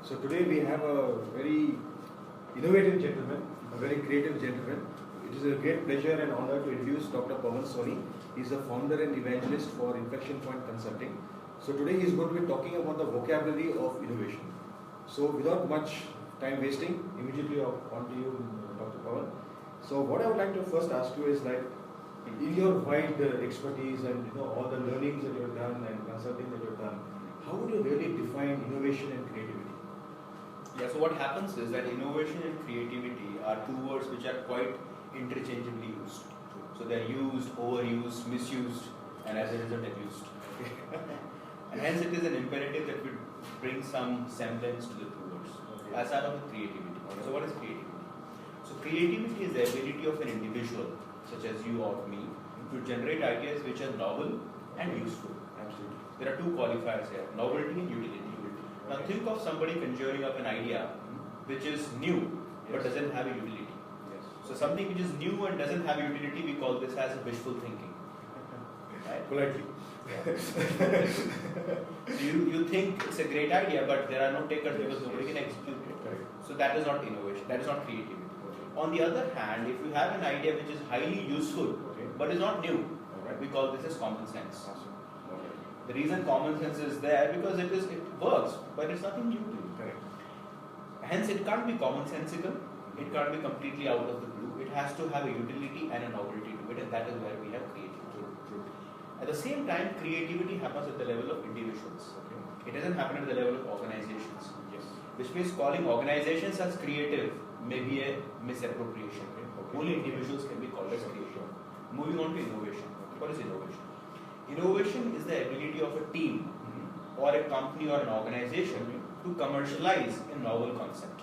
So today we have a very innovative gentleman, a very creative gentleman. It is a great pleasure and honor to introduce Dr. Pawan Soni. He is a founder and evangelist for Inflection Point Consulting. So today he is going to be talking about the vocabulary of innovation. So without much time wasting, immediately on to you, Dr. Pawan. So what I would like to first ask you is like, in your wide expertise and all the learnings that you have done and consulting that you have done, how would you really define innovation and creativity? Yeah, so what happens is that innovation and creativity are two words which are quite interchangeably used. So they're used, overused, misused, and as a result abused. And hence it is an imperative that we bring some semblance to the two words. As out of the creativity. So what is creativity? So creativity is the ability of an individual, such as you or me, to generate ideas which are novel and useful. Absolutely. There are two qualifiers here, novelty and utility. Now think of somebody conjuring up an idea which is new but doesn't have a utility. So something which is new and doesn't have utility, we call this as wishful thinking. Right? Politely. So you think it's a great idea, but there are no takers because nobody can execute it. So that is not innovation, that is not creativity. On the other hand, if you have an idea which is highly useful but is not new, we call this as common sense. The reason common sense is there because it works, but it's nothing new to you. Hence, it can't be commonsensical. It can't be completely out of the blue. It has to have a utility and a novelty to it, and that is where we have creativity. At the same time, creativity happens at the level of individuals. It doesn't happen at the level of organizations. Which means calling organizations as creative may be a misappropriation. Only individuals can be called as creative. Moving on to innovation. What is innovation? Innovation is the ability of a team or a company or an organization to commercialize a novel concept.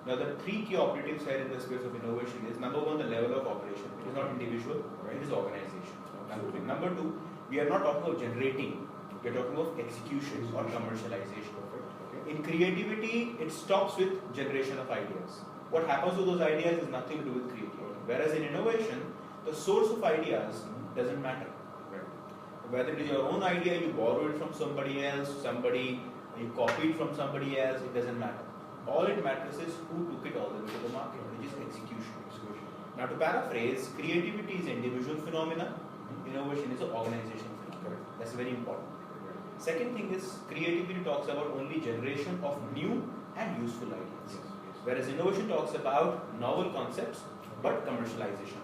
Now the three key operatives here in the space of innovation is number one, the level of operation. It is not individual, it is organization. Number two, we are not talking of generating, we are talking of execution or commercialization. In creativity, it stops with generation of ideas. What happens to those ideas is nothing to do with creativity. Whereas in innovation, the source of ideas doesn't matter. Whether it is your own idea, you borrow it from somebody else, you copy it from somebody else, it doesn't matter. All it matters is who took it all the way to the market, which is execution. Now to paraphrase, creativity is an individual phenomena, innovation is an organization phenomenon. That's very important. Second thing is, creativity talks about only generation of new and useful ideas. Whereas innovation talks about novel concepts, but commercialization.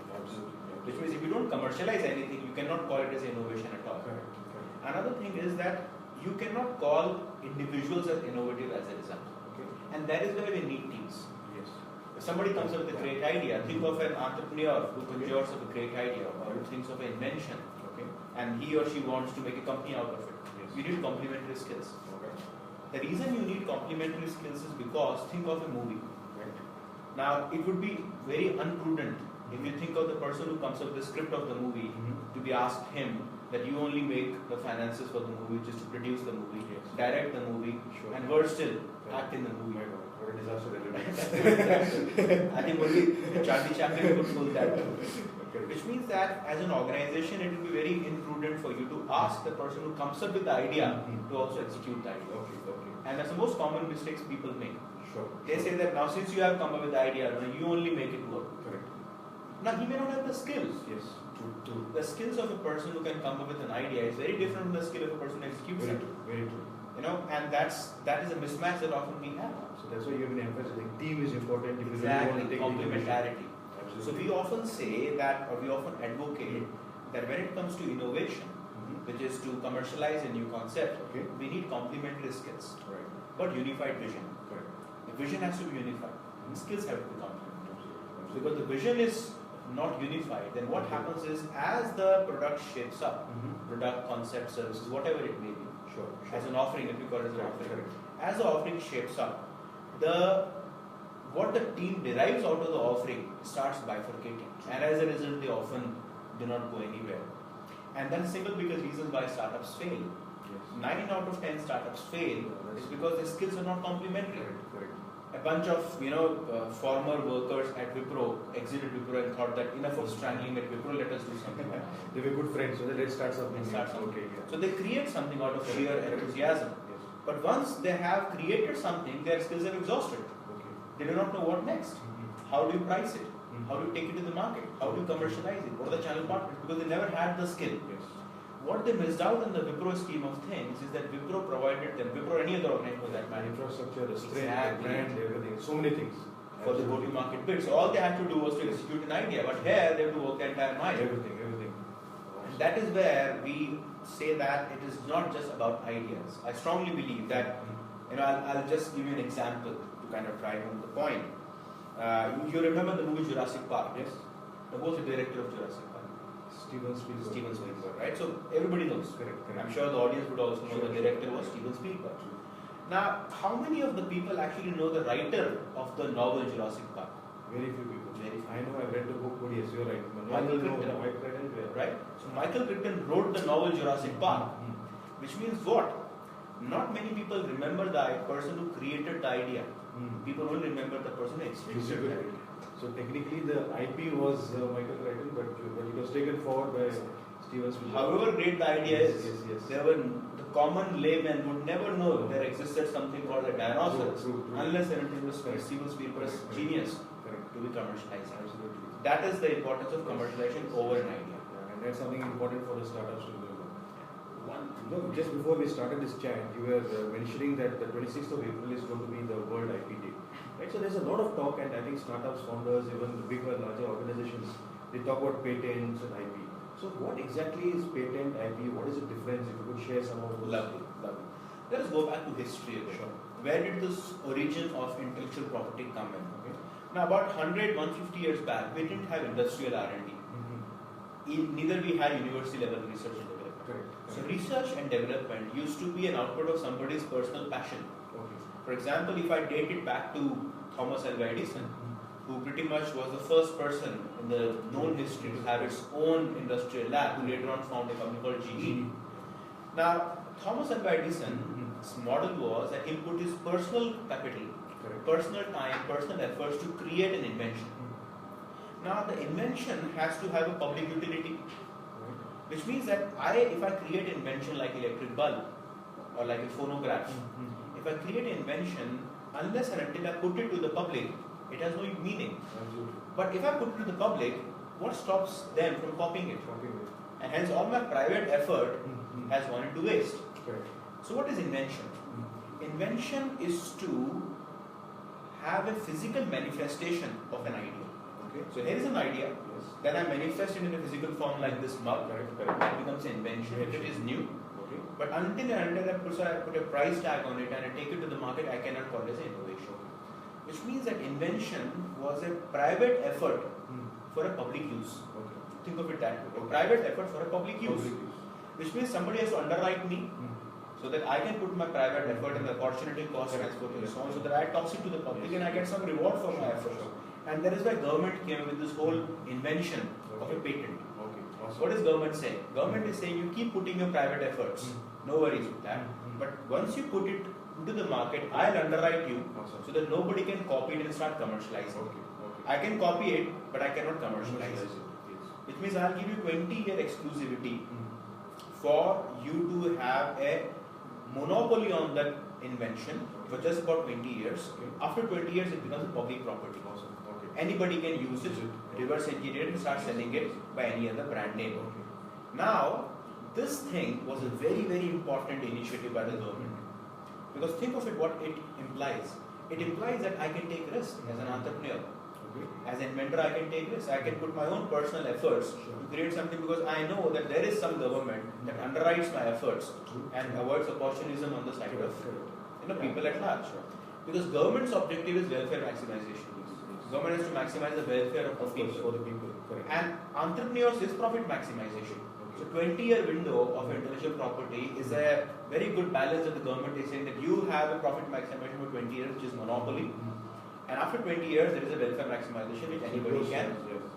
Which means if you don't commercialize anything, you cannot call it as innovation at all. Another thing is that you cannot call individuals as innovative as a result. And that is where we need teams. If somebody comes up with a great idea, think of an entrepreneur who conjures up a great idea or who thinks of an invention, and he or she wants to make a company out of it. You need complementary skills. The reason you need complementary skills is because think of a movie. Now, it would be very unprudent if you think of the person who comes up with the script of the movie to be asked him that you only make the finances for the movie, just to produce the movie, direct the movie, and worse still, act in the movie. What a disaster. I think only Charlie Chaplin could pull that. Which means that as an organization, it will be very imprudent for you to ask the person who comes up with the idea to also execute the idea. And that's the most common mistakes people make. They say that now since you have come up with the idea, you only make it work. Now he may not have the skills. The skills of a person who can come up with an idea is very different from the skill of a person who executes it. Very true. And that is a mismatch that often we have. So that's why you have been emphasizing team is important. If Exactly, complementarity. So we often say that, or we often advocate that when it comes to innovation, which is to commercialize a new concept, we need complementary skills, but unified vision. The vision has to be unified. The skills have to be complementary. Because the vision is not unified, then what happens is as the product shapes up, product, concept, services, whatever it may be, as an offering, if you call it as an offering, as the offering shapes up, what the team derives out of the offering starts bifurcating, and as a result they often do not go anywhere. And then single biggest reasons why startups fail. 9 out of 10 startups fail is because the skills are not complementary. A bunch of former workers at Wipro exited Wipro and thought that enough of strangling at Wipro, let us do something. They were good friends, so let's start something. So they create something out of sheer enthusiasm. But once they have created something, their skills have exhausted. Okay. They do not know what next. How do you price it? How do you take it to the market? How do you commercialize it? What are the channel partners? Because they never had the skill. Yes. What they missed out in the Wipro scheme of things is that Wipro provided them, Wipro or any other organization for that matter, Infrastructure, the strength, Exactly. the brand, everything. So many things. for the go-to-market bid. So all they had to do was to execute an idea, but here they have to work the entire mile. Everything, everything. And that is where we say that it is not just about ideas. I strongly believe that, I'll just give you an example to kind of drive home the point. You remember the movie Jurassic Park? Yes. Who was the director of Jurassic Park? Steven Spielberg. Steven Spielberg, right? So everybody knows. Correct, correct. I'm sure the audience would also know Sure, the sure. director was Steven Spielberg. Now, how many of the people actually know the writer of the novel Jurassic Park? Very few people. Very few. I know I've read the book, but yes, you're right. Michael No, Crichton. Michael Crichton, yeah. Right? So Michael Crichton wrote the novel Jurassic Park, which means what? Not many people remember the person who created the idea. People only remember the person who executed the idea. So technically the IP was Michael Crichton, but it was taken forward by Steven Spielberg. However great the idea is, Yes. the common layman would never know there existed something called a dinosaur True. unless and until it was Correct. Steven Spielberg's Correct. genius Correct. to be commercialized. Absolutely. That is the importance of commercialization over an idea. Yeah, and that's something important for the startups to do. Just before we started this chat, you were mentioning that the 26th of April is going to be the World IP Day. Right? So there's a lot of talk, and I think startups, founders, even the bigger, larger organizations, they talk about patents and IP. So what exactly is patent IP? What is the difference? If you could share some of those. Lovely. Let us go back to history again. Sure. Where did this origin of intellectual property come in? Okay. Now, about 100, 150 years back, we didn't have industrial R&D. Neither we had university level research and development. Correct. So research and development used to be an output of somebody's personal passion. Okay. For example, if I date it back to Thomas Alva Edison, who pretty much was the first person in the known history to have its own industrial lab, who later on founded a company called GE. Now, Thomas Alva Edison's model was that he put his personal capital, Correct. personal time, personal efforts to create an invention. Now, the invention has to have a public utility, which means that if I create an invention like electric bulb or like a phonograph, if I create an invention, unless and until I put it to the public, it has no meaning. Absolutely. But if I put it to the public, what stops them from copying it? And hence all my private effort has gone into waste. Correct. So what is invention? Invention is to have a physical manifestation of an idea. Okay. So here is an idea, Yes. then I manifest it in a physical form like this mug. Correct. That becomes an invention if it is new. Okay. But until I put a price tag on it and I take it to the market, I cannot call it as an innovation. Which means that invention was a private effort for a public use. Okay. Think of it that way. A Okay. private effort for a public use. Public use. Which means somebody has to underwrite me so that I can put my private effort and the opportunity cost transport and so on, so that I toss it to the public and I get some reward for my efforts. And that is why government came up with this whole invention of a patent. Okay. Awesome. What is government saying? Government is saying you keep putting your private efforts. No worries with that. But once you put it into the market, I'll underwrite you Awesome. so that nobody can copy it and start commercializing. Okay. I can copy it, but I cannot commercialize it. Yes. Which means I'll give you 20-year exclusivity for you to have a monopoly on that invention for just about 20 years. Okay. After 20 years, it becomes a public property. Awesome. Okay. Anybody can use it, reverse engineer it, and start selling it by any other brand name. Okay. Now, this thing was a very, very important initiative by the government. Because think of it, what it implies. It implies that I can take risk as an entrepreneur. Okay. As an inventor, I can take risks. I can put my own personal efforts to create something because I know that there is some government that underwrites my efforts and avoids opportunism on the side of people at large. Because government's objective is welfare maximization. Government has to maximize the welfare of the people. For the people. Correct. And entrepreneurs is profit maximization. So 20-year window of intellectual property is a very good balance that the government is saying that you have a profit maximization for 20 years, which is monopoly. And after 20 years, there is a welfare maximization which anybody can.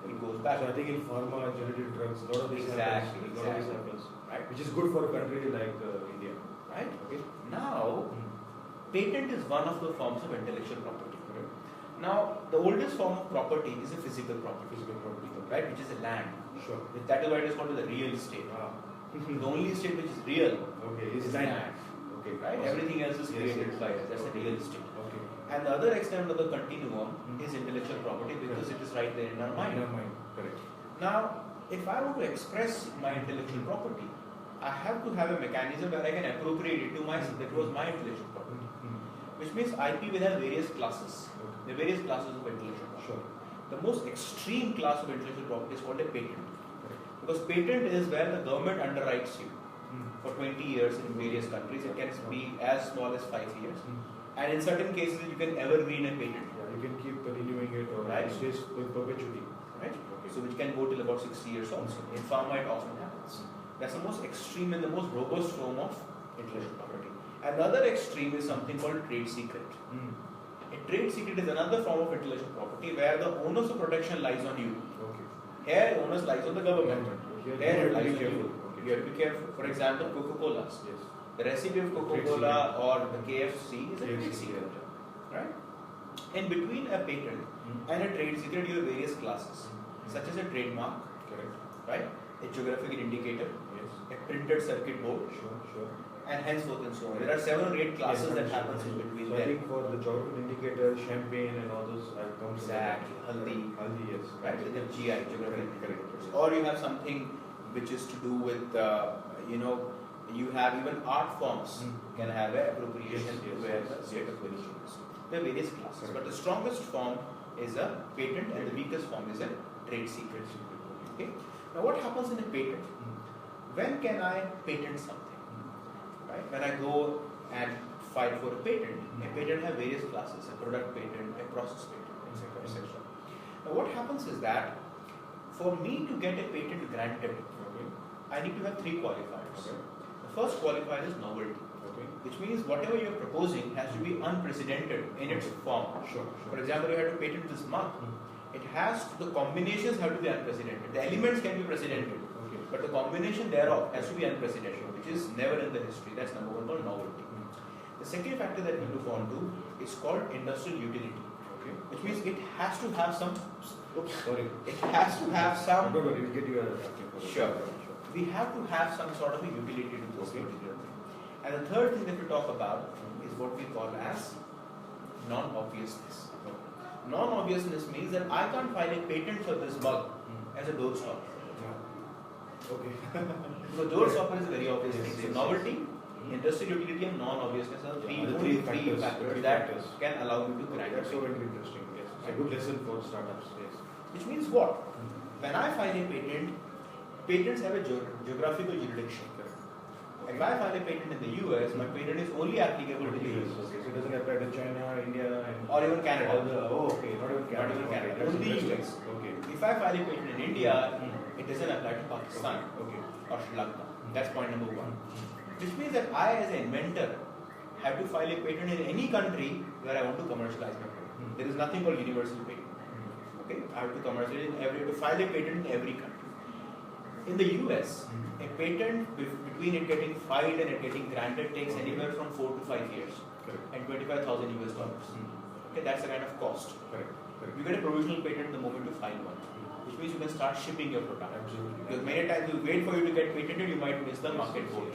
It goes back. So I think in pharma, generative drugs, a lot of this Exactly, happens. A lot of this exactly. happens. Right? Which is good for a country like India. Right? Okay. Now, patent is one of the forms of intellectual property. Correct. Now, the oldest form of property is a physical property, Physical property. right? Which is a land. Sure. That is why it is called the real estate. Ah. The only estate which is real Okay. is Is land. land. Okay. right? Everything else is Yes, created yes, by yes. us. That's Okay. a real estate. Okay. And the other extent of the continuum is intellectual property because it is right there in our In mind. our mind. Correct. Now, if I want to express my intellectual property, I have to have a mechanism where I can appropriate it to myself. That was my intellectual property. Which means IP will have various classes. Okay. The various classes of intellectual property. Sure. The most extreme class of intellectual property is called a patent. Correct. Because patent is where the government underwrites you for 20 years in various countries. It can be as small as 5 years. And in certain cases, you can evergreen a patent. Yeah, you can keep renewing it or Right. it stays in perpetuity. Right? Okay. So which can go till about 60 years also. In pharma, it often happens. That's the most extreme and the most robust form of intellectual property. Another extreme is something called trade secret. A trade secret is another form of intellectual property where the onus of protection lies on you. Okay. Here, the onus lies on the government. Here Here, you it have to lies be on careful. you. Okay. You have to be careful. For example, Coca-Cola. Yes. The recipe of Coca-Cola or the KFC is a trade secret. Right? In between a patent and a trade secret, you have various classes, such as a trademark, Correct. right? A geographical indicator, Yes. a printed circuit board, Sure. Sure. and henceforth and so on. There are 7 or 8 classes that happens in between So I there. think for the geographical indicator, champagne and all those have come Exactly. Haldi. Haldi, yes. Right? With the GI, geographical Correct. indicators. Or you have something which is to do with, you have even art forms can have an appropriation Yes, where yes, the state yes. of origin is. There are various classes, Correct. but the strongest form is a patent and the weakest form is a trade secret. Okay. Now, what happens in a patent? When can I patent something? Right? When I go and file for a patent has various classes: a product patent, a process patent, etc., etc. Now, what happens is that for me to get a patent granted, Okay. I need to have 3 qualifiers. Okay. The first qualifier is novelty, Okay. which means whatever you are proposing has to be unprecedented in its form. Sure. For example, you have to patent this mug. The combinations have to be unprecedented. The elements can be precedented, Okay. but the combination thereof has to be unprecedented, which is never in the history. That's number one, called novelty. The second factor that we look on to is called industrial utility, Okay. which means it has to have some. Oops, sorry. It has to have some. Don't worry, we'll get you a Sure. We have to have some sort of a utility to this particular thing. And the third thing that we talk about is what we call as non-obviousness. Non-obviousness means that I can't file a patent for this mug as a doorstopper. Okay. Because doorstopper is a very obvious thing. So Yes. novelty, industrial utility, and non-obviousness are the Yeah, the only three three factors, factors three that factors. can allow you to grant a That's so patent. very interesting. Yes. It's a good lesson for startups. Yes. Which means what? When I file a patent, patents have a geographical jurisdiction. If I file a patent in the US, my patent is only applicable to the Yes. US. Okay. So it doesn't apply to China, India, and Or even Canada. all the, okay. Not even Canada. Not even Canada. Okay, that's Only interesting. US. Okay. If I file a patent in India, it doesn't apply to Pakistan Okay. or Sri Lanka. That's point number one. Which means that I, as an inventor, have to file a patent in any country where I want to commercialize my product. There is nothing called universal patent. Okay, I have to commercialize to file a patent in every country. In the US, a patent between it getting filed and it getting granted takes anywhere from 4 to 5 years Correct. and $25,000 US. Okay, that's the kind of cost. Correct. Correct. You get a provisional patent the moment you file one, which means you can start shipping your product. Absolutely. Because many times you wait for you to get patented, you might miss the market boat.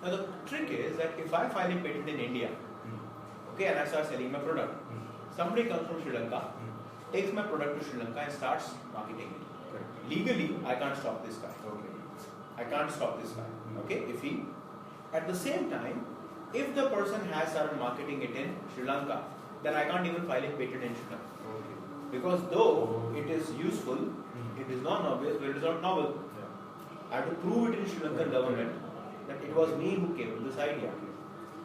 Now the trick is that if I file a patent in India, okay, and I start selling my product, somebody comes from Sri Lanka, takes my product to Sri Lanka and starts marketing it. Correct. Legally, I can't stop this guy. Okay. I can't stop this guy. Okay, if he, at the same time, if the person has started marketing it in Sri Lanka, then I can't even file a patent in Sri Lanka. Okay. Because though it is useful, it is not obvious, but it is not novel. Yeah. I have to prove it in Sri Lankan government that it was me who came with this idea.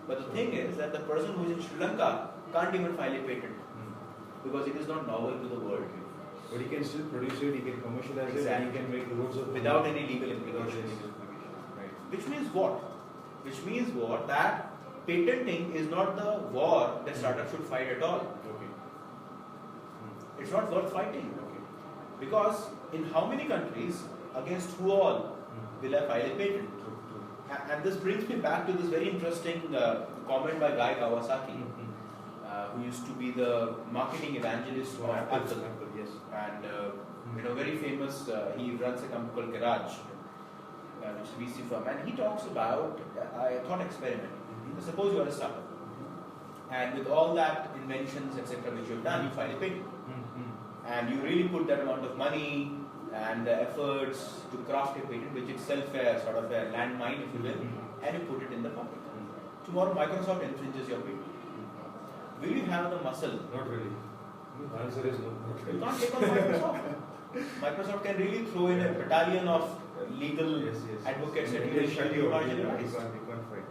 But the thing is that the person who is in Sri Lanka can't even file a patent because it is not novel to the world But he can still produce it, he can commercialize it, and Exactly. he can make loads of without any legal without any implications. implications. Right. Which means what? Which means what? That patenting is not the war that startups should fight at all. Okay. It's not worth fighting. Okay. Because in how many countries, against who all will I file a patent? True. True. And this brings me back to this very interesting comment by Guy Kawasaki, who used to be the marketing evangelist So of Apple. Apple, yes. And very famous. He runs a company called Garage. which is a VC firm, and he talks about a thought experiment. Mm-hmm. So suppose you are a startup, and with all that inventions, etc., which you've done, you file a patent, and you really put that amount of money and the efforts to craft a patent, which itself a sort of a landmine, if you will, and you put it in the public. Tomorrow, Microsoft infringes your patent. Will you have the muscle? Not really. The answer is no. Not You really. can't take on Microsoft. Microsoft can really throw in a battalion of legal Yes. advocates And that they you shut will you out. marginalize. You can't fight.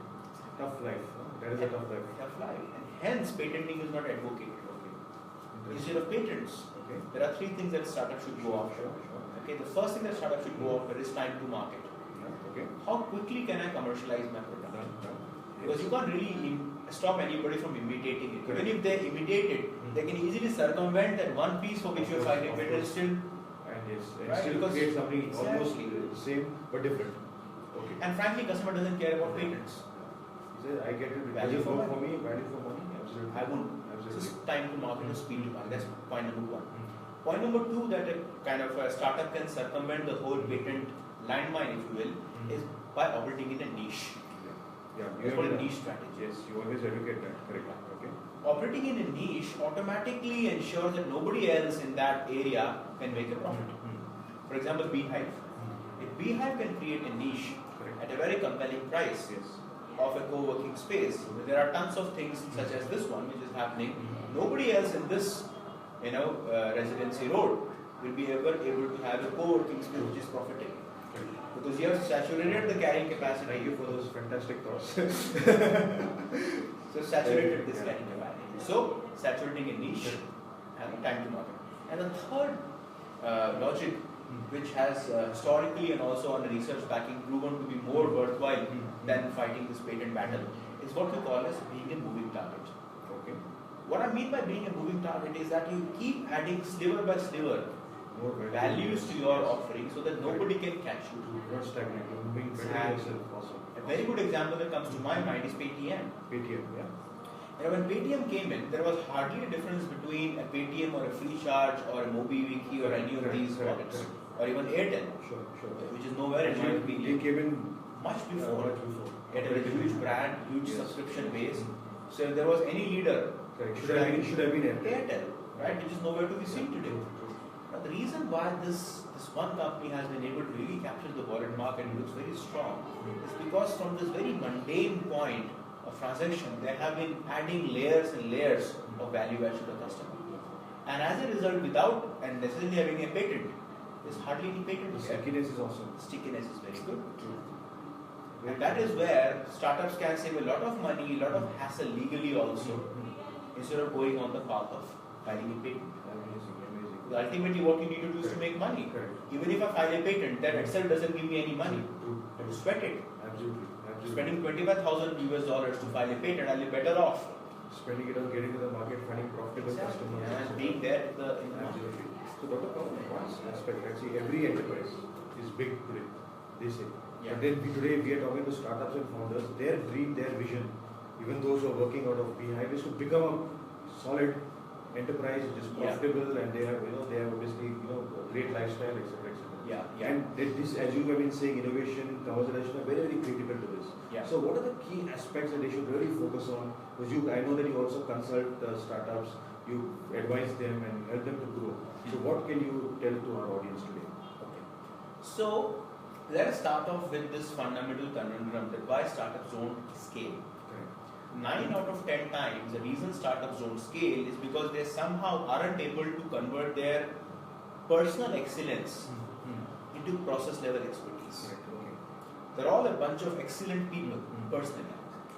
Tough life. That is a tough life. Tough life. And hence, patenting is not advocated. Okay. Instead of patents, Okay. there are three things that startup should go after. Okay, the first thing that startup should go after is time to market. Yeah. Okay. How quickly can I commercialize my product? Done. Because you can't really stop anybody from imitating it. Correct. Even if they imitate it, they can easily circumvent that one piece for which you're filing Of patent course. still. And yes, and Right, still because create something almost exactly. the same but different. Okay. And frankly, customer doesn't care about patents. He said, I get it. Value Does it for work money. for me? Value for money? Absolutely. I wouldn't. It's Absolutely. just time to market or speed to market. That's point number one. Mm. Point number two, that a kind of a startup can circumvent the whole patent landmine, if you will, is by operating in a niche. Yeah. It's called a niche strategy. Yes, you always educate that. Correct. Okay. Operating in a niche automatically ensures that nobody else in that area can make a profit. For example, Beehive. If Beehive can create a niche Correct. at a very compelling price Yes. of a co-working space, there are tons of things such as this one which is happening. Nobody else in this, residency road will be able to have a co-working space which is profitable. Because you have saturated the carrying capacity. Thank you for those fantastic thoughts. So saturated this carrying capacity. So saturating a niche and time to market. And the third logic, which has historically and also on the research backing proven to be more worthwhile than fighting this patent battle, is what we call as being a moving target. Okay. What I mean by being a moving target is that you keep adding sliver by sliver More values to your offering so that nobody can catch you. Not stagnant. You're moving better Exactly. yourself. Awesome. A very good example that comes to my mind is Paytm. Paytm. Yeah. When Paytm came in, there was hardly a difference between a Paytm or a Freecharge or a MobiWiki or any of Correct, these correct, wallets, correct. or even Airtel, Sure. which is nowhere in my They opinion. came in Much before. Much before. It had a huge brand, huge Yes. subscription base. So if there was any leader, Correct. Should have been Airtel. Airtel, right, which is nowhere to be seen today. Now, the reason why this one company has been able to really capture the wallet market and looks very strong is because from this very mundane point of transaction, they have been adding layers and layers of value add to the customer. And as a result, without and necessarily having a patent, there's hardly any patent The here. stickiness is awesome. Stickiness is very good. And that is where startups can save a lot of money, a lot of hassle legally also, instead of going on the path of filing a patent. Amazing. Because ultimately what you need to do is to make money. Correct. Even if I file a patent, that itself doesn't give me any money. True. I have to sweat it. Absolutely. Spending $25,000 to file a patent, I'll be better off. Spending it on getting to the market, finding profitable customers. And being there in the market. Absolutely. So Dr. Pawan, one aspect, see, every enterprise is big today, they say. Yeah. But then today we are talking to startups and founders, their dream, their vision, even those who are working out of Beehive, is to become a solid enterprise which is profitable and they have obviously, a great lifestyle, etc. Yeah. And this, as you have been saying, innovation, commercialization are very, very critical to this. Yeah. So what are the key aspects that they should really focus on? Because I know that you also consult startups, you advise them and help them to grow. So what can you tell to our audience today? Okay. So let us start off with this fundamental conundrum that why startups don't scale. Correct. 9 out of 10 times, the reason startups don't scale is because they somehow aren't able to convert their personal excellence into process level expertise. Correct. Okay. They're all a bunch of excellent people personally.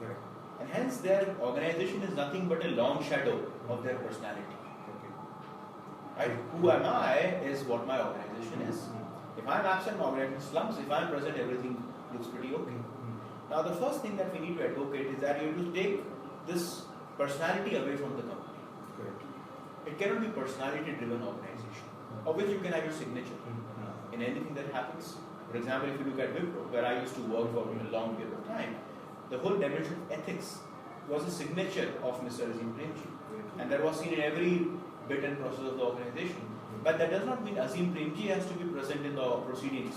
Correct. And hence their organization is nothing but a long shadow of their personality. Okay. Right? Who am I is what my organization is. If I'm absent, my organization slumps. If I'm present, everything looks pretty okay. Now the first thing that we need to advocate is that you have to take this personality away from the company. Correct. It cannot be personality driven organization, of which you can have your signature in anything that happens. For example, if you look at Wipro, where I used to work for a long period of time, the whole dimension of ethics was a signature of Mr. Azim Premji. And that was seen in every bit and process of the organization. But that does not mean Azim Premji has to be present in the proceedings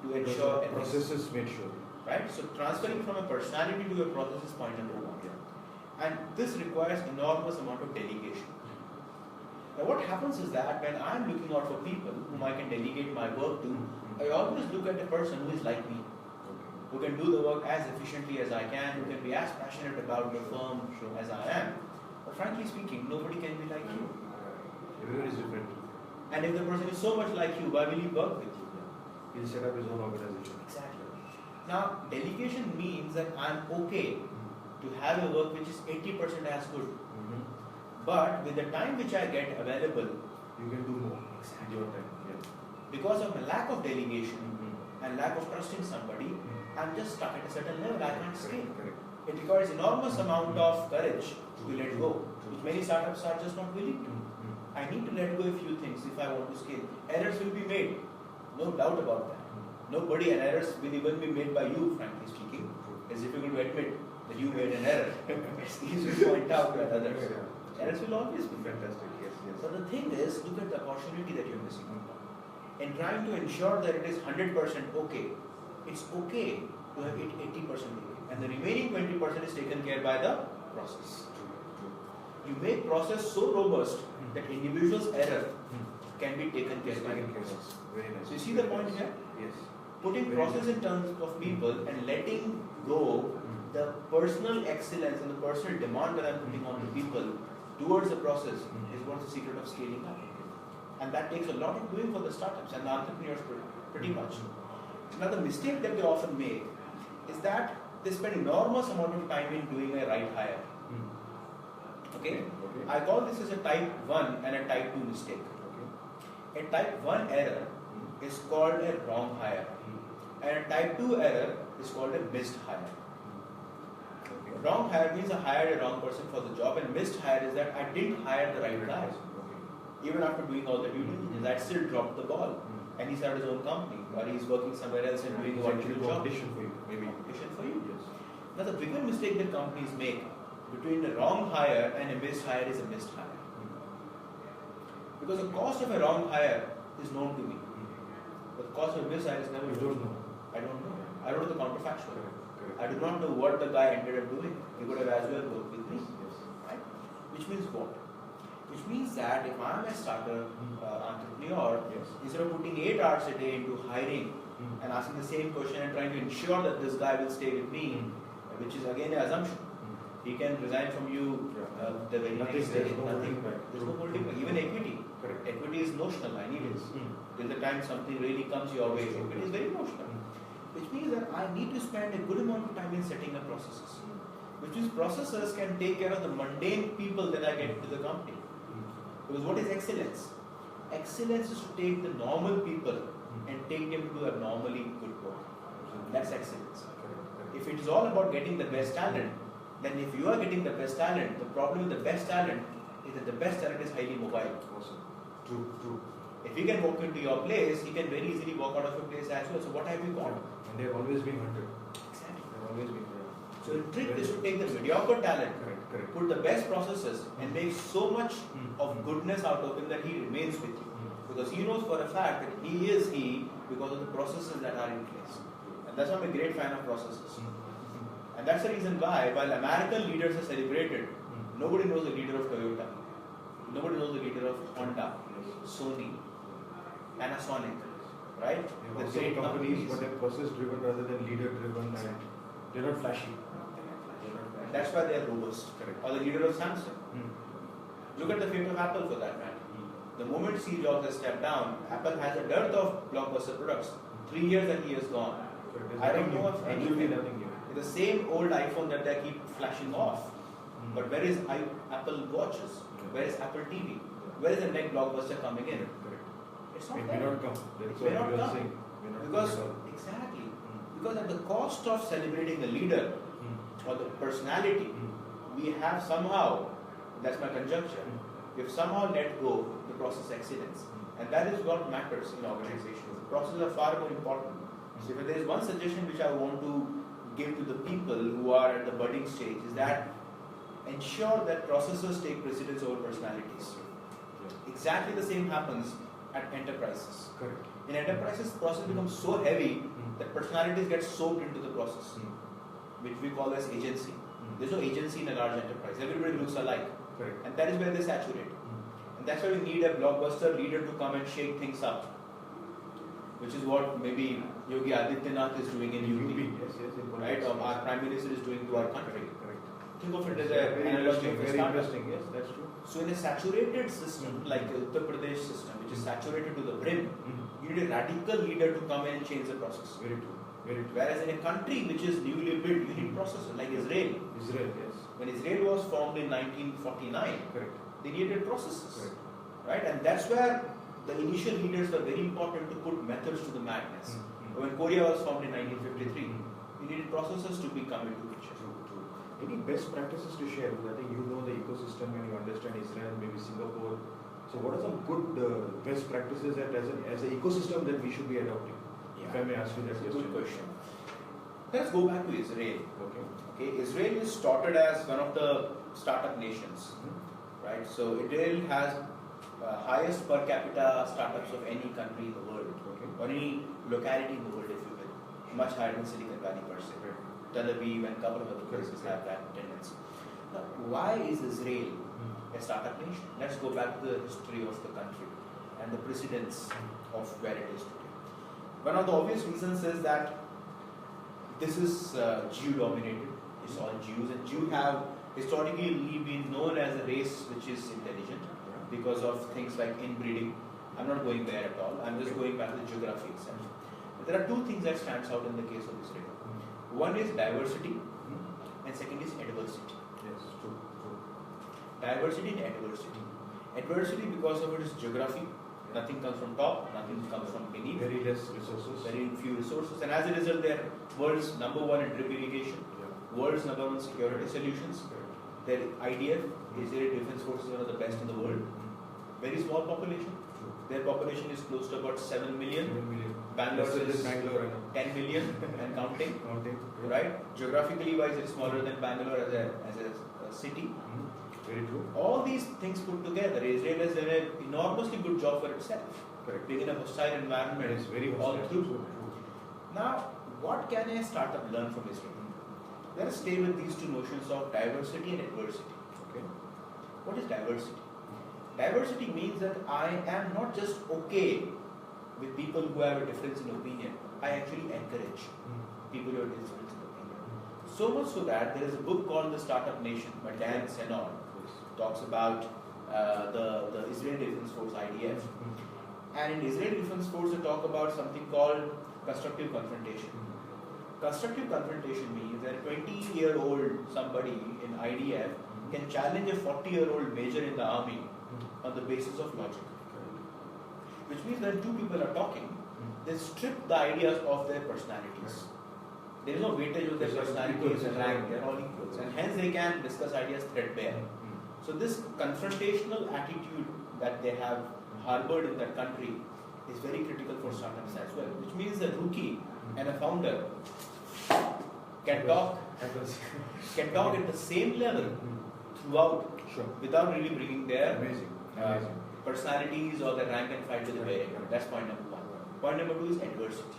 to to ensure the process is made sure. right? So transferring from a personality to a process is point number one. And this requires enormous amount of delegation. Now what happens is that when I'm looking out for people whom I can delegate my work to, I always look at a person who is like me, who can do the work as efficiently as I can, who can be as passionate about the firm as I am. But frankly speaking, nobody can be like you. Everyone is different. And if the person is so much like you, why will he work with you? He'll set up his own organization. Exactly. Now, delegation means that I'm okay to have a work which is 80% as good. But with the time which I get available, you can do more. Exactly. Your time. Yeah. Because of a lack of delegation and lack of trusting somebody, I'm just stuck at a certain level. I can't scale. Correct. It requires enormous amount of courage to let go, which many startups are just not willing to. I need to let go a few things if I want to scale. Errors will be made, no doubt about that. Nobody, and errors will even be made by you, frankly speaking. It's difficult to admit that you made an error. It's easy to point out to others. Errors will always be Fantastic. Yes. But the thing is, look at the opportunity that you're missing. In trying to ensure that it is 100% okay, it's okay to have it 80% okay. And the remaining 20% is taken care by the process. You make process so robust that individual's error can be taken care by the process. Very nice. So you see the point here? Yes. Putting Very process nice. in terms of people and letting go the personal excellence and the personal demand that I'm putting on the people towards the process is what's the secret of scaling up. And that takes a lot of doing for the startups and the entrepreneurs pretty much. Now the mistake that they often make is that they spend enormous amount of time in doing a right hire. Okay? I call this as a type 1 and a type 2 mistake. A type 1 error is called a wrong hire. And a type 2 error is called a missed hire. Wrong hire means I hired a wrong person for the job, and missed hire is that I didn't hire the right guy. Even after doing all the due diligence, I still dropped the ball. And he started his own company, or he's working somewhere else and doing a wonderful job. Competition for you, maybe. Competition for you. Yes. Now the bigger mistake that companies make between a wrong hire and a missed hire is a missed hire. Because the cost of a wrong hire is known to me. But the cost of a missed hire is never known. You don't know. I don't know. I don't know the counterfactual. Correct. I do not know what the guy ended up doing. He would have as well worked with me. Yes. Right? Which means what? Which means that if I am a starter entrepreneur, instead of putting 8 hours a day into hiring and asking the same question and trying to ensure that this guy will stay with me, which is again an assumption. He can resign from you the very next day. Nothing. There's no holding back. Even equity. Correct. Equity is notional, I need it. Till the time something really comes your way, equity is very notional. Which means that I need to spend a good amount of time in setting up processes. Which means processes can take care of the mundane people that I get into the company. Because what is excellence? Excellence is to take the normal people and take them to do abnormally good work. That's excellence. If it is all about getting the best talent, then if you are getting the best talent, the problem with the best talent is that the best talent is highly mobile. Awesome. True. If he can walk into your place, he can very easily walk out of your place as well. So what have you got? And they have always been hunted. Exactly. They have always been hunted. So the trick is to take the mediocre talent, Correct. put the best processes, and make so much of goodness out of him that he remains with you. Because he knows for a fact that he is he because of the processes that are in place. And that's why I'm a great fan of processes. And that's the reason why, while American leaders are celebrated, nobody knows the leader of Toyota. Nobody knows the leader of Honda, Sony, Panasonic, right? The The great great companies, companies. but they're process driven rather than leader driven, and they're not flashy. That's why they are robust. Correct. Or the leader of Samsung. Look at the fate of Apple for that matter. The moment Steve Jobs has stepped down, Apple has a dearth of blockbuster products. 3 years that he is gone. I don't know of Absolutely anything. nothing new. It's the same old iPhone that they keep flashing off. But where is Apple watches? Where is Apple TV? Where is the next blockbuster coming in? Correct. It's It not may there. not come. That's It may what not we are come. saying. May not Because, come at all. exactly. Because at the cost of celebrating the leader or the personality, we have somehow, that's my conjecture, we've somehow let go the process excellence. And that is what matters in organizations. The processes are far more important. So if there is one suggestion which I want to give to the people who are at the budding stage is that ensure that processes take precedence over personalities. Exactly the same happens at enterprises. Correct. In enterprises, the process becomes so heavy that personalities get soaked into the process, which we call as agency. There's no agency in a large enterprise. Everybody looks alike. Correct. And that is where they saturate. And that's why we need a blockbuster leader to come and shake things up, which is what maybe Yogi Adityanath is doing in UP. Yes, in Right? Or our Prime Minister is doing to our country. Correct. Think of it as Very an analogy interesting, of a very startup. interesting. Yes, that's true. So in a saturated system like the Uttar Pradesh system, which is saturated to the brim, you need a radical leader to come in and change the process. Very true. Very true. Whereas in a country which is newly built, you need processes like Israel. Israel, yes. When Israel was formed in 1949, Correct. they needed processes. Correct. Right? And that's where the initial leaders were very important to put methods to the madness. When Korea was formed in 1953, you needed processes to become into picture. True, true. Any best practices to share? Because I think you know the ecosystem and you understand Israel, maybe Singapore. So what are some good best practices that as an ecosystem that we should be adopting? If I may ask you that That's a question. good question. Let's go back to Israel. Okay. Okay, Israel is started as one of the startup nations, right? So Israel has highest per capita startups of any country in the world, Okay. or any locality in the world, if you will, much higher than Silicon Valley per se. Right. Tel Aviv and a couple of other places have that tendency. Now, why is Israel a startup nation? Let's go back to the history of the country and the precedents of where it is today. One of the obvious reasons is that this is Jew-dominated. It's all Jews, and Jews have historically been known as a race which is intelligent because of things like inbreeding. I'm not going there at all. I'm just going back to the geography itself. But there are two things that stands out in the case of Israel. One is diversity, and second is adversity. Yes, true, true. Diversity and adversity. Adversity because of its geography. Nothing comes from top, nothing comes from beneath. Very less resources. Very few resources, and as a result, they're world's number one in drip irrigation, world's number one security solutions. Their IDF, Israeli Defense Force, is one of the best in the world. Very small population. Their population is close to about 7 million. 7 million. Bangalore is Bangalore, I know. 10 million and counting. Counting. Right? Geographically wise, it's smaller than Bangalore as a city. Very true. All these things put together, Israel has done an enormously good job for itself. Correct. Being in a hostile environment, It is very all hostile. through. True. Now, what can a startup learn from Israel? Let us stay with these two notions of diversity and adversity. Okay. What is diversity? Diversity means that I am not just okay with people who have a difference in opinion. I actually encourage people who have a difference in opinion. So much so that there is a book called The Startup Nation by Dan Senor. Talks about the Israeli Defense Force, IDF. And in Israeli Defense Force, they talk about something called constructive confrontation. Constructive confrontation means that a 20-year-old somebody in IDF can challenge a 40-year-old major in the army on the basis of logic. Which means when two people are talking, they strip the ideas of their personalities. There is no weightage of their personalities and rank, they are all equals. And hence they can discuss ideas threadbare. So this confrontational attitude that they have harbored in that country is very critical for startups as well. Which means the rookie and a founder can talk at the same level throughout, without really bringing their personalities or their rank and file to the bearing. That's point number one. Point number two is adversity.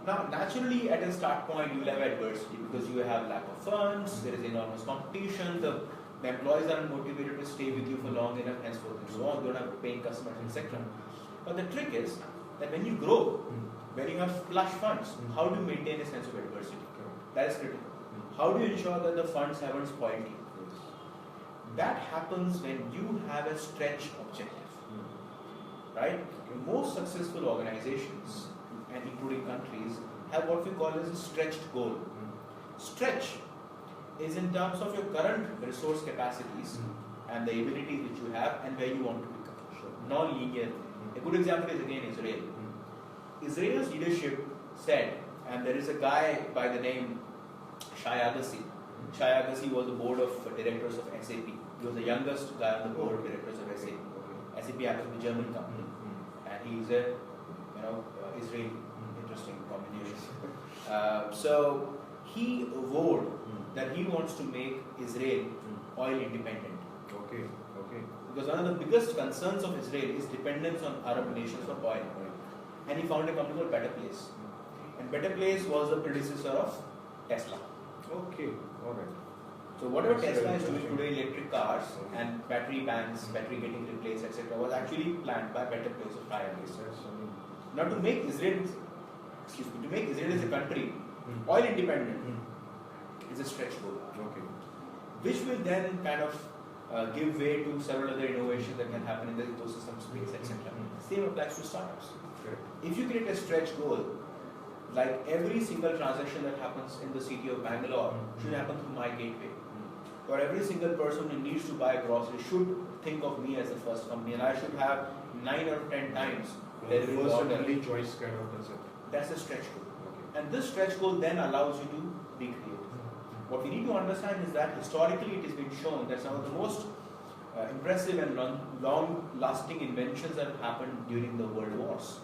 Now, naturally, at a start point, you will have adversity because you have lack of funds, there is enormous competition, the employees are unmotivated to stay with you for long enough, henceforth and so on, you don't have paying customers, etc. But the trick is that when you grow, when you have flush funds, how do you maintain a sense of adversity? That is critical. How do you ensure that the funds haven't spoiled you? That happens when you have a stretch objective. Right? Most successful organizations, and including countries, have what we call as a stretched goal. Stretch is in terms of your current resource capacities and the abilities which you have and where you want to become. Non-linear. A good example is again Israel. Israel's leadership said, and there is a guy by the name Shai Agassi. Shai Agassi was the board of directors of SAP. He was the youngest guy on the board of directors of SAP. SAP happens to be a German company, and he is a Israeli. Interesting combination. So he vowed that he wants to make Israel oil independent. Okay. Okay. Because one of the biggest concerns of Israel is dependence on Arab nations for oil. And he founded a company called Better Place. And Better Place was the predecessor of Tesla. Okay. All right. So whatever Tesla is doing today, electric cars and battery banks, battery getting replaced, etc., was actually planned by Better Place of prior days. Now to make Israel, to make Israel as a country oil independent is a stretch goal. Okay. Which will then kind of give way to several other innovations that can happen in the ecosystem space, etc. Same applies to startups. Correct. If you create a stretch goal, like every single transaction that happens in the city of Bangalore should happen through my gateway. Or every single person who needs to buy groceries should think of me as the first company, and I should have 9 or 10 times delivery First and order. only choice kind of concept. That's a stretch goal. Okay. And this stretch goal then allows you to be creative. What we need to understand is that historically it has been shown that some of the most impressive and long-lasting inventions that have happened during the world wars.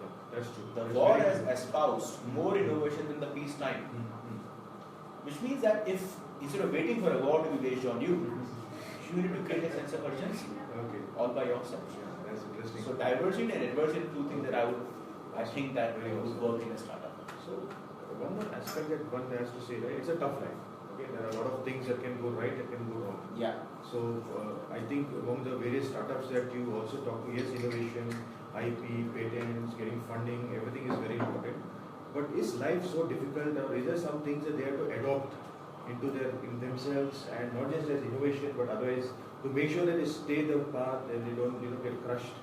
Yeah, that's true. The That's war very has true. espoused more innovation than the peacetime. Which means that if instead of waiting for a war to be waged on you, you need to create a sense of urgency Okay. all by yourself. Yeah, that's interesting. So divergent and adversity are two things that I think that would work in a startup. So one more aspect that one has to say, right? It's a tough life. Okay, there are a lot of things that can go right and can go wrong. Yeah. So I think among the various startups that you also talk to, yes, innovation, IP, patents, getting funding, everything is very important. But is life so difficult, or is there some things that they have to adopt in themselves, and not just as innovation, but otherwise to make sure that they stay the path and they don't get crushed?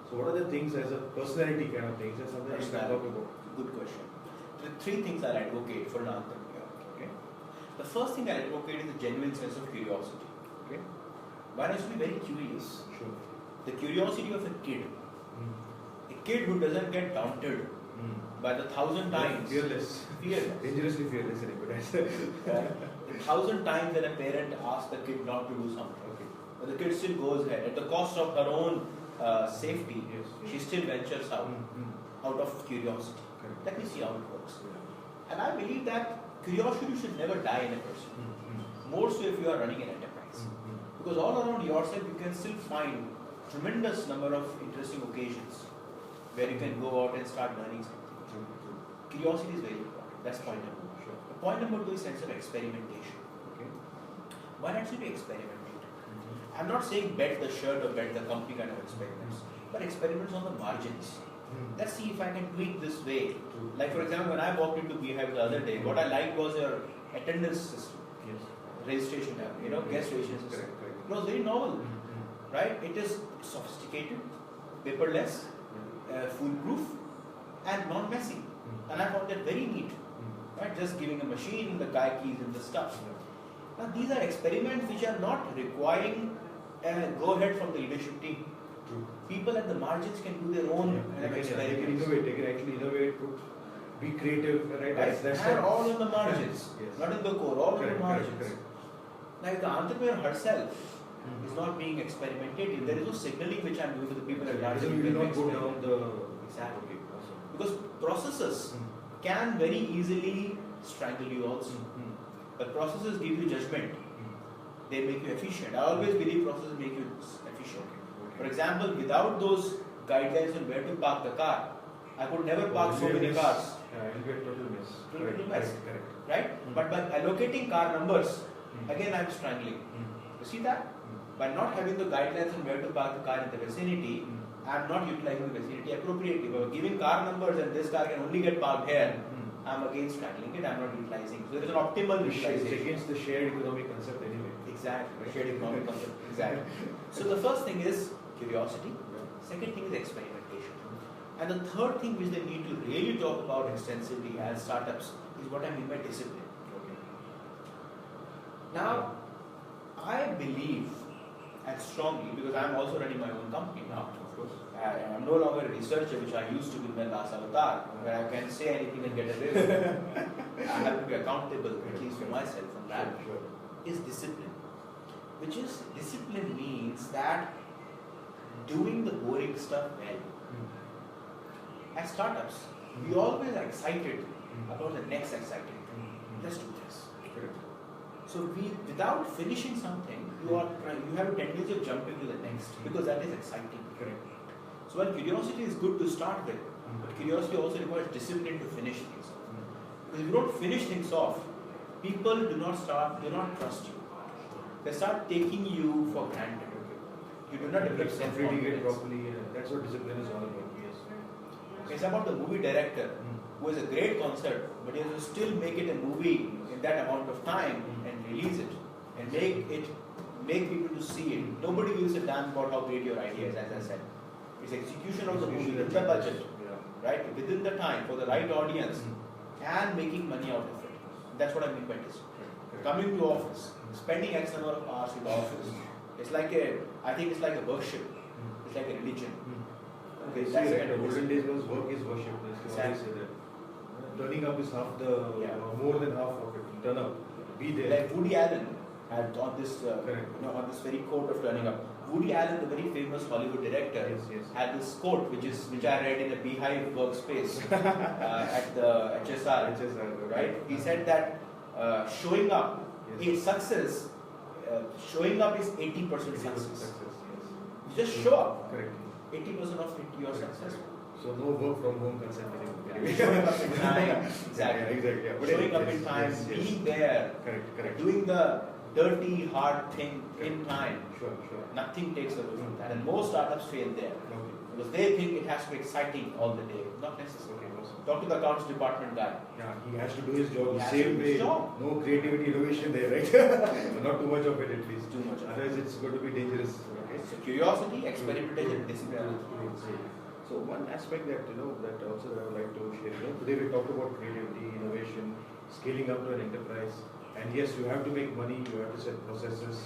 So what are the things as a personality kind of things? That's something that you can talk about. Good question. The three things I advocate for an entrepreneur. Okay. The first thing I advocate is a genuine sense of curiosity. Okay. One has to be very curious. Sure. The curiosity of a kid. A kid who doesn't get daunted by the 1,000 times. Fearless. Fearless. Dangerously fearless, but The 1,000 times that a parent asks the kid not to do something. okay. But the kid still goes ahead. At the cost of her own safety, Yes. she still ventures out of curiosity. Correct. Let me see how it works. And I believe that curiosity should never die in a person. More so if you are running an enterprise. Because all around yourself you can still find tremendous number of interesting occasions where you can go out and start learning something. Curiosity is very important. That's point number one. Sure. Point number two is sense of experimentation. Okay. Why not you experiment? I'm not saying bet the shirt or bet the company kind of experiments, but experiments on the margins. Let's see if I can tweak this way. Like for example, when I walked into Beehive the other day, what I liked was your attendance system, Yes. registration, guest registration system. Correct. It was very novel, right? It is sophisticated, paperless, foolproof, and non-messy. And I found that very neat, right? Just giving a machine the guy keys and the stuff. Now these are experiments which are not requiring a go-ahead from the leadership team. True. People at the margins can do their own kind of They can experiments. innovate. They can actually innovate. Be creative. Right. Right? That's And all in the margins, Yes. not in the core, all in the margins. Correct. Like the entrepreneur herself is not being experimentative. There is no signaling which I'm doing to the people at large. So you will not go down the. Exactly. Okay. Awesome. Because processes can very easily strangle you also. But processes give you judgment. They make you efficient. I always believe processes make you efficient. For example, without those guidelines on where to park the car, I could never park so many cars. Yeah, it'll be a total mess. Total mess. Correct. Right? But by allocating car numbers, again I'm strangling. You see that? By not having the guidelines on where to park the car in the vicinity, I'm not utilizing the vicinity appropriately. By giving car numbers and this car can only get parked here, I'm again strangling it, I'm not utilizing. So there is an optimal It's utilization. against the shared economic concept anyway. Exactly. Shared economic concept. Exactly. So the first thing is curiosity. Second thing is experimentation. And the third thing which they need to really talk about extensively as startups is what I mean by discipline. Now, I believe and strongly, because I am also running my own company now. Of course. I am no longer a researcher, which I used to be in my last avatar, where I can say anything and get away with it. I have to be accountable, at least for myself, on that. Sure. Is discipline. Which is, discipline means that doing the boring stuff well. As startups, we always are excited about the next exciting thing. Let's do this. So without finishing something, you have a tendency of jumping to the next because that is exciting. Correct. So while curiosity is good to start with, but curiosity also requires discipline to finish things. Because if you don't finish things off, people do not trust you. They start taking you for granted. You do not develop Completing it self-confidence. properly. That's what discipline is all about. Yes. It's about the movie director who has a great concept, but he has to still make it a movie in that amount of time and release it and make people to see it. Nobody gives a damn about how great your idea is, as I said. It's execution of the movie within the budget, right? Within the time for the right audience and making money out of it. That's what I mean by this. Coming to office, spending X number of hours in the office. I think it's like a worship. It's like a religion. Okay, That's see, the kind the of olden days was work is worship. That's Exactly. always say that. Turning up is half the, more than half of it. Turn up, be there. Like Woody Allen had on this, Correct. on this very quote of turning up. Woody Allen, the very famous Hollywood director, Yes. had this quote which I read in a Beehive workspace at the HSR. Right? He said that showing up in success, showing up is 80% success. You just show up. Correct. 80% of it you are successful. So no work from home concept anymore. Showing up in time, Exactly. exactly. Showing up in time, being there, Correct. doing the dirty, hard thing in time. Sure. Nothing takes away from that. And most startups fail there. Because they think it has to be exciting all the day. Not necessarily. Okay, awesome. Talk to the accounts department guy. Yeah, he has to do his job He the has same to do his way. job. No creativity, innovation there, right? Not too much of it at least. Too much of it. Otherwise, it's going to be dangerous. Okay. So curiosity, experimentation, discipline. So one aspect that that also I would like to share. Today we talked about creativity, innovation, scaling up to an enterprise, and yes, you have to make money, you have to set processes,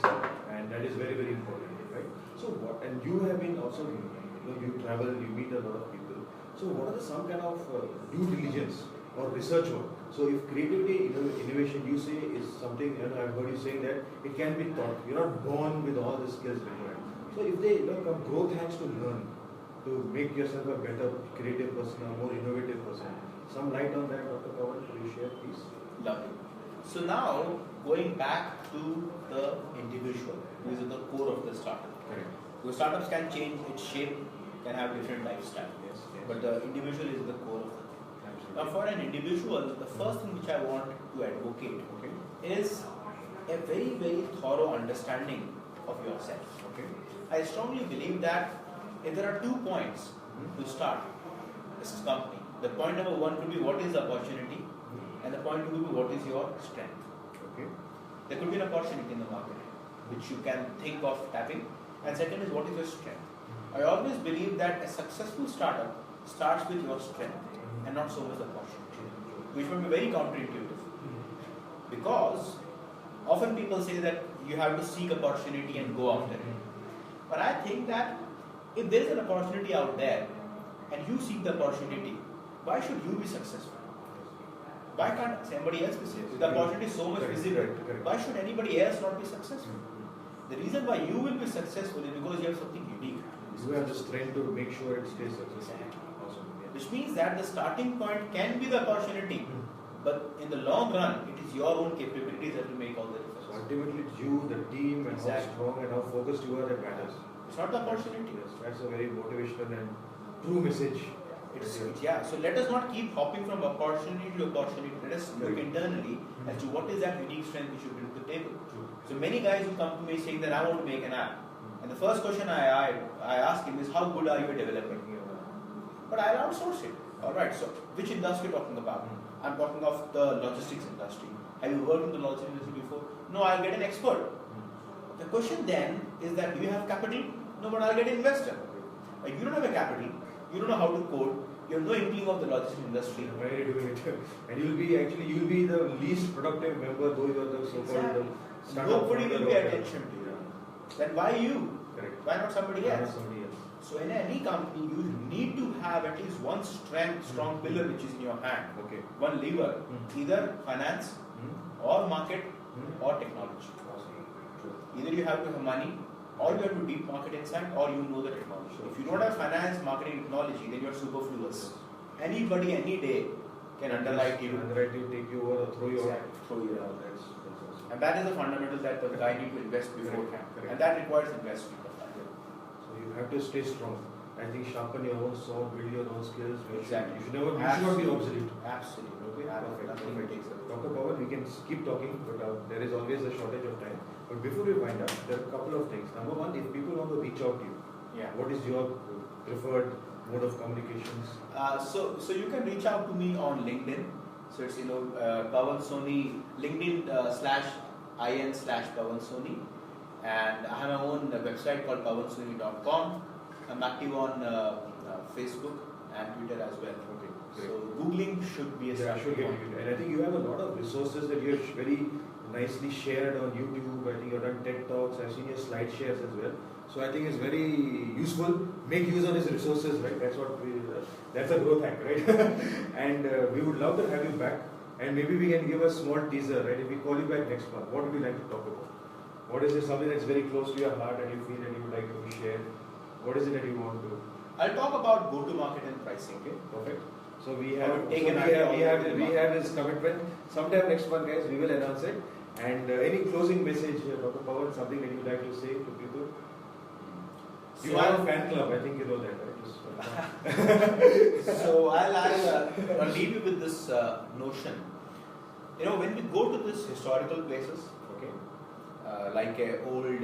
and that is very very important, right? So what? And you have been also, you travel, you meet a lot of people. So what are some kind of due diligence or research work? So if creativity, innovation, you say is something, and I've heard you saying that it can be taught. You're not born with all the skills required. So if they come, growth has to learn to make yourself a better creative person, a more innovative person. Some light on that, Dr. Pawan, could you share, please? Lovely. So now, going back to the individual, who is at the core of the startup. Correct. Because startups can change its shape, can have different lifestyle. Yes. But the individual is the core of it. Absolutely. Now, for an individual, the first thing which I want to advocate is a very, very thorough understanding of yourself. Okay. I strongly believe that if there are 2 points to start this company, the point number 1 could be what is the opportunity, and the point 2 could be what is your strength. Okay. There could be an opportunity in the market which you can think of tapping, and second is what is your strength. I always believe that a successful startup starts with your strength and not so much the opportunity, which will be very counterintuitive. Because often people say that you have to seek opportunity and go after it. But I think that if there is an opportunity out there and you seek the opportunity, why should you be successful? Why can't somebody else be successful? If the opportunity is so much visible, why should anybody else not be successful? The reason why you will be successful is because you have something unique. You have the strength to make sure it stays successful. Awesome. Yeah. Which means that the starting point can be the opportunity, but in the long run, it is your own capabilities that will make all the So difference. ultimately, it's you, the team, and Exactly. how strong and how focused you are that matters. It's not the opportunity. Yes, that's a very motivational and true message. Yeah, so let us not keep hopping from opportunity to opportunity. Let us look internally as to what is that unique strength we should bring to the table. So many guys who come to me saying that I want to make an app, and the first question I ask him is how good are you at developing? But I'll outsource it. Alright, so which industry are you talking about? I'm talking of the logistics industry. Have you worked in the logistics industry before? No, I'll get an expert. The question then is that do you have capital? No, but I'll get an investor. Like, you don't have a capital, you don't know how to code, you have no inkling of the logistics industry. Why are you doing it? And you'll be the least productive member, though you are the so-called startup. Nobody will pay attention to you. Then why you? Correct. Why not somebody Why not else? somebody else? So in any company, you need to have at least one strong pillar which is in your hand. Okay. One lever, either finance or market or technology. Awesome. True. Either you have to have money, or you have to deep market inside, or you know the technology. If you don't have finance, marketing, technology, then you are superfluous. Anybody, any day can underwrite you. Underwrite you, take you over, or throw you out. Exactly. Throw you out. That's awesome. And that is the fundamental that the guy need to invest beforehand. Correct. And that requires investment of that. So you have to stay strong. I think sharpen your own sword, build your own skills. Exactly. You should not be obsolete. Absolutely. Okay, Nothing perfect. takes away. Dr. Pawan, we can keep talking, but there is always a shortage of time. But before we wind up, there are a couple of things. Number one, if people want to reach out to you, Yeah. what is your preferred mode of communications? So you can reach out to me on LinkedIn. So it's Pawan Soni LinkedIn /in/Pawan Soni, and I have my own website called pawansoni.com. I'm active on Facebook and Twitter as well. Okay, great. So googling should be a Yeah, starting should get point. you. And I think you have a lot of resources that you have very nicely shared on YouTube. I think you've done TED Talks. I've seen your slide shares as well. So I think it's very useful. Make use of these resources, right? That's a growth hack, right? And we would love to have you back. And maybe we can give a small teaser, right? If we call you back next month, what would you like to talk about? What is it, something that's very close to your heart and you feel that you would like to share? What is it that you want to? I'll talk about go-to-market and pricing. Okay, perfect. So we I have, would take an idea we have this commitment. Sometime next month, guys, we will announce it. And any closing message, Dr. Pawan, something that you'd like to say to people? You have a fan club, I think you know that, right? So I'll leave you with this notion. When we go to these historical places, Okay. like a old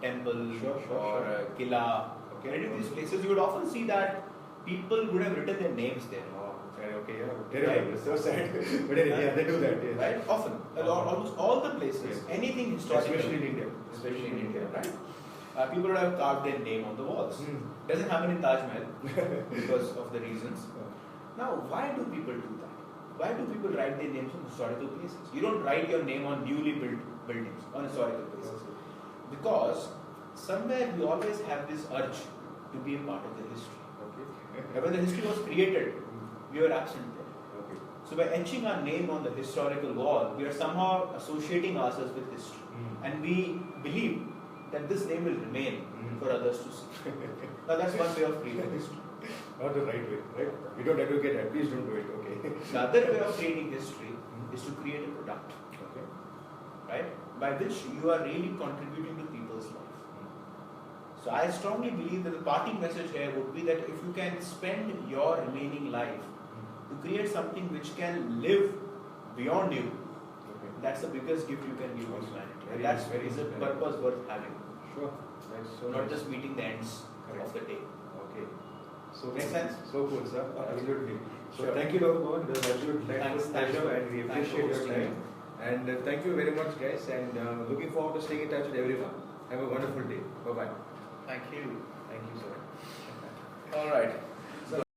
temple Sure, or a killa, any of these places, you would often see that people would have written their names there. Oh, okay, yeah. Terrible. It's so sad. But yeah, they do that. Yes. Right? Often. Almost all the places, Yes. anything historical. Especially in India. Especially in India, right? People would have carved their name on the walls. Hmm. Doesn't happen in Taj Mahal because of the reasons. Now, why do people do that? Why do people write their names on historical places? You don't write your name on newly built buildings, on historical places. Because somewhere we always have this urge to be a part of the history. Okay. And when the history was created, we were absent there. Okay. So by etching our name on the historical wall, we are somehow associating ourselves with history. Hmm. And we believe that this name will remain for others to see. Now that's one way of creating history. Not the right way, right? We don't advocate that. Please don't do it. Okay. The other way of creating history is to create a product, Okay. right? By which you are really contributing to people's life. So I strongly believe that the parting message here would be that if you can spend your remaining life to create something which can live beyond you, Okay. that's the biggest gift you can give to humanity. And Very that's nice, very is a nice. purpose worth having. Sure. That's so Not nice. just meeting the ends of the day. Okay. So Makes cool. sense? So cool, sir. Absolutely. So Sure. thank you, Dr. Pawan. It was an absolute Thanks, pleasure, and we thanks for appreciate your hosting time. And thank you very much, guys. And looking forward to staying in touch with everyone. Have a wonderful day. Bye bye. Thank you. Thank you, sir. All right.